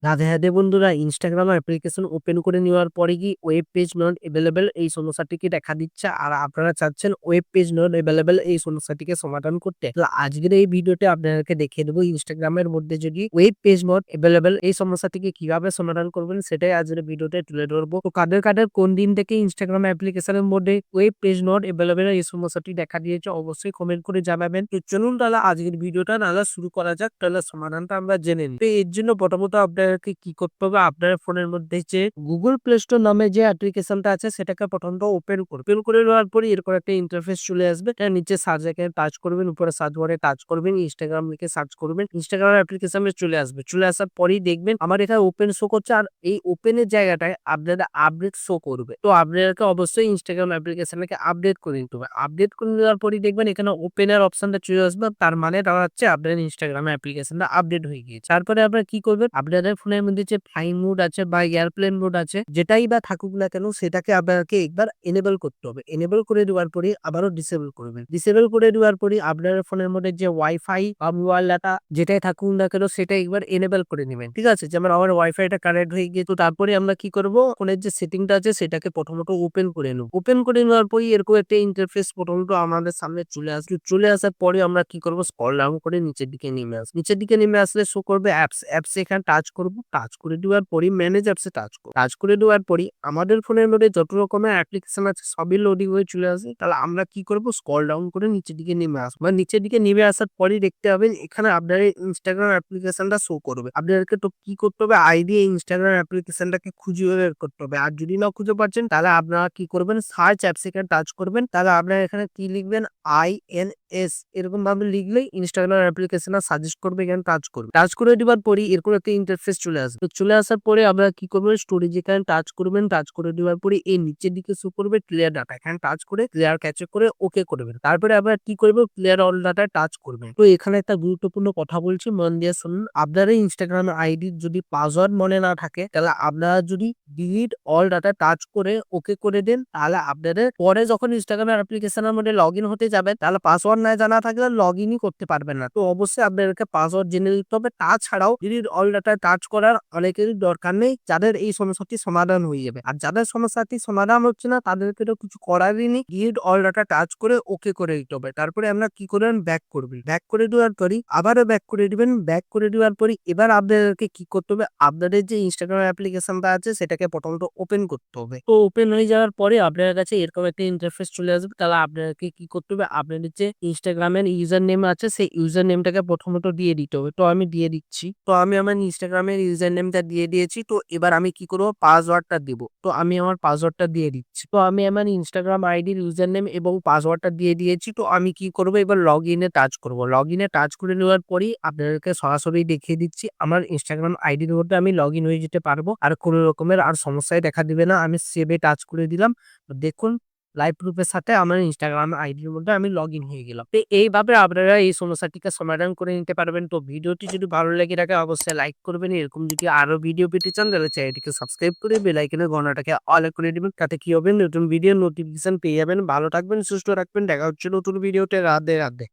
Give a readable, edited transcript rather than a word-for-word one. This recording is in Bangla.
রাধে রাধে বন্ধুরা, ইনস্টাগ্রাম অ্যাপ্লিকেশন ওপেন করে নেওয়ার পরে কি ওয়েব পেজ নট এভেলেবেল এই সমস্যাটিকে দেখা দিচ্ছে, আর আপনারা চাচ্ছেন ওয়েব পেজ নট এভেলেবেল এই সমস্যাটিকে সমাধান করতে। তো আজকের এই ভিডিওতে আপনাদেরকে দেখিয়ে দেবো ইনস্টাগ্রামের মধ্যে যদি ওয়েব পেজ নট এভেলেবেল এই সমস্যাটিকে কিভাবে সমাধান করবেন, সেটাই আজকের ভিডিওতে তুলে ধরবো। তো কাদের কাদের কোন দিন থেকে ইনস্টাগ্রাম অ্যাপ্লিকেশনের মধ্যে ওয়েব পেজ নট এভেলেবেল এই সমস্যাটি দেখা দিয়েছে অবশ্যই কমেন্ট করে জানাবেন। তো চলুন তাহলে আজকের ভিডিওটা নাহলে শুরু করা যাক, তাহলে সমাধানটা আমরা জেনে নিই। তো এর জন্য প্রথমত আপনাদেরকে কি করতে হবে, আপনার ফোনের মধ্যে যে গুগল প্লে স্টোর নামে যে অ্যাপ্লিকেশনটা আছে সেটাকে প্রথমত ওপেন করে নেওয়ার পরে এরকম একটা ইন্টারফেস চলে আসবে। তার নিচে সার্চ আইকনে টাচ করবেন, উপরে সার্চ বারে টাচ করবেন, ইনস্টাগ্রাম লিখে সার্চ করবেন, ইনস্টাগ্রাম অ্যাপ্লিকেশনে চলে আসবে। চলে আসার পরেই দেখবেন আমার এখানে ওপেন শো করছে, আর এই ওপেনের জায়গাটায় আপনাদের আপডেট শো করবে। তো আপনাদেরকে অবশ্যই ইনস্টাগ্রাম অ্যাপ্লিকেশনকে আপডেট করে নিতে হবে। আপডেট করে নেওয়ার পরেই দেখবেন এখানে ওপেনের অপশনটা চলে আসবে, তার মানে দাঁড়াচ্ছে আপনার ইনস্টাগ্রাম অ্যাপ্লিকেশনটা আপডেট হয়ে গিয়েছে। তারপরে আপনারা কি করবেন, আপনাদের ফোনের মধ্যে যে ফ্লাইং মোড আছে বা এয়ারপ্লেন মোড আছে, যেটাই বা থাকুক না কেন সেটাকে আপনাকে একবার এনেবল করতে হবে। এনেবল করে দেওয়ার পরে আবারও ডিসেবল করবেন। ডিসেবল করে দেওয়ার পরে আপনার ফোনের মধ্যে যে ওয়াইফাই বা মোবাইল ডাটা যেটাই থাকুক না কেন সেটা একবার এনেবল করে নেবেন। ঠিক আছে, যেমন আমার ওয়াইফাইটা কানেক্ট হয়ে গিয়ে, তো তারপরে আমরা কি করব, ফোনের যে সেটিংটা আছে সেটাকে প্রথমত ওপেন করে নেব। ওপেন করে নেওয়ার পরে এরকম একটা ইন্টারফেস প্রথমত আমাদের সামনে চলে আসবে। চলে আসার পরে আমরা কি করব, স্ক্রল ডাউন করে নিচের দিকে নেমে আসবো। নিচের দিকে নেমে আসলে শো করবে অ্যাপস। অ্যাপস এখানে টাচ করব। টাচ করে দেওয়ার পরে ম্যানেজ অ্যাপসে টাচ করব। টাচ করে দেওয়ার পরে আমাদের ফোনের মধ্যে যত রকমের অ্যাপ্লিকেশন আছে সবই লোডিং হয়ে চলে আসে। তাহলে আমরা কি করব, স্ক্রল ডাউন করে নিচের দিকে নেমে আসবো। বা নিচের দিকে নেমে আসার পরেই দেখতে পাবেন এখানে আপনার ইনস্টাগ্রাম অ্যাপ্লিকেশনটা শো করবে। আপনাদেরকে তো কি করতে হবে, আইডি ইনস্টাগ্রাম অ্যাপ্লিকেশনটাকে খুঁজে বের করতে হবে। আর যদি না খুঁজে পাচ্ছেন তাহলে আপনারা কি করবেন, সার্চ অ্যাপস এখানে টাচ করবেন। তাহলে আপনারা এখানে কি লিখবেন, INS এরকম ভাবে লিখলেই ইনস্টাগ্রাম অ্যাপ্লিকেশন সাজেস্ট করবে, এখানে টাচ করবে। টাচ করে দেওয়ার পরে এরকম একটা ইন্টারফেস চলে আসবে। তো চলে আসার পরে আপনারা কি করবেন, স্টোরেজ এখানে টাচ করবেন। টাচ করে দেওয়ার পরে এই নিচের দিকে শো করবে ক্লিয়ার ডাটা, এখানে টাচ করে ক্লিয়ার ক্যাচে করে ওকে করবেন। তারপরে আপনারা কি করবেন, ক্লিয়ার অল ডাটা টাচ করবেন। তো এখানে একটা গুরুত্বপূর্ণ কথা বলছি, মন দিয়ে শুনুন। আপনারা ইনস্টাগ্রাম আইডির যদি পাসওয়ার্ড মনে না থাকে, তাহলে আপনারা যদি ডিলিট অল ডাটা টাচ করে ওকে করে দেন, তাহলে আপনাদের পরে যখন ইনস্টাগ্রামের অ্যাপ্লিকেশনের মধ্যে লগ ইন হতে যাবেন, তাহলে পাসওয়ার্ড না জানা থাকলে লগ ইনই করতে পারবেন না। তো অবশ্যই আপনাদেরকে পাসওয়ার্ড জেনে নিতে হবে। তাছাড়াও ডিলিট অল ডাটা টাচ করার অনেকেরই দরকার নেই, যাদের এই সমস্যাটি সমাধান হয়ে যাবে। আর যাদের সমস্যাটি সমাধান হচ্ছে না তাদেরকে তো কিছু করারই নেই, ডিলিট অল ডাটা টাচ করে ওকে করে দিতে হবে। তারপরে আমরা কি করবেন, ব্যাক করবেন। ব্যাক করে দেওয়ার পরই আবারও ব্যাক করে দিবেন। ব্যাক করে দেওয়ার পরই এবার আপনাদেরকে কি করতে হবে, আপনাদের যে ইনস্টাগ্রাম অ্যাপ্লিকেশনটা আছে সেটাকে প্রথমত ওপেন করতে হবে। তো ওপেন হয়ে যাওয়ার পরে আপনার কাছে এরকম একটা ইন্টারফেস চলে আসবে। তাহলে আপনাকে কি করতে হবে, আপনাদের যে ইনস্টাগ্রামের ইউজার নেম আছে সেই ইউজার নেমটাকে প্রথমত দিয়ে দিতে হবে। তো আমি দিয়ে দিচ্ছি। তো আমি আমার ইনস্টাগ্রামের ইউজার নেমটা দিয়ে দিয়েছি। তো এবার আমি কি করবো, পাসওয়ার্ডটা দিব। তো আমি আমার পাসওয়ার্ডটা দিয়ে দিচ্ছি। তো আমি আমার ইনস্টাগ্রাম আইডির ইউজার নেম এবং পাসওয়ার্ডটা দিয়ে দিয়েছি। তো আমি কি করবো, এবার লগ ইনে টাচ করবো। লগ ইনে টাচ করে নেওয়ার পরই আপনাদেরকে সরাসরি দেখিয়ে দিচ্ছি আমার ইনস্টাগ্রাম আইডির মধ্যে আমি লগ ইন হয়ে যেতে পারবো। আর কোনো রকমের আর সমস্যায় দেখা দিবে না। আমি সেভে টাচ করে দিলাম। তো দেখুন লাইভ প্রুফের সাথে আমার ইনস্টাগ্রাম আইডির মধ্যে আমি লগ ইন হয়ে গেলাম। তো এইভাবে আপনারা এই সমস্যাটিকে সমাধান করে নিতে পারবেন। তো ভিডিওটি যদি ভালো লেগে থাকে অবশ্যই লাইক করবেন। এরকম যদি আরো ভিডিও পেতে চান তাহলে চ্যানেলটিকে সাবস্ক্রাইব করে বেল আইকনের ঘন্টাটাকে অল করে দিবেন। তাতে কি হবে, নতুন ভিডিও নোটিফিকেশন পেয়ে যাবেন। ভালো থাকবেন, সুস্থ রাখবেন। দেখা হচ্ছে নতুন ভিডিওতে। রাধে রাধে।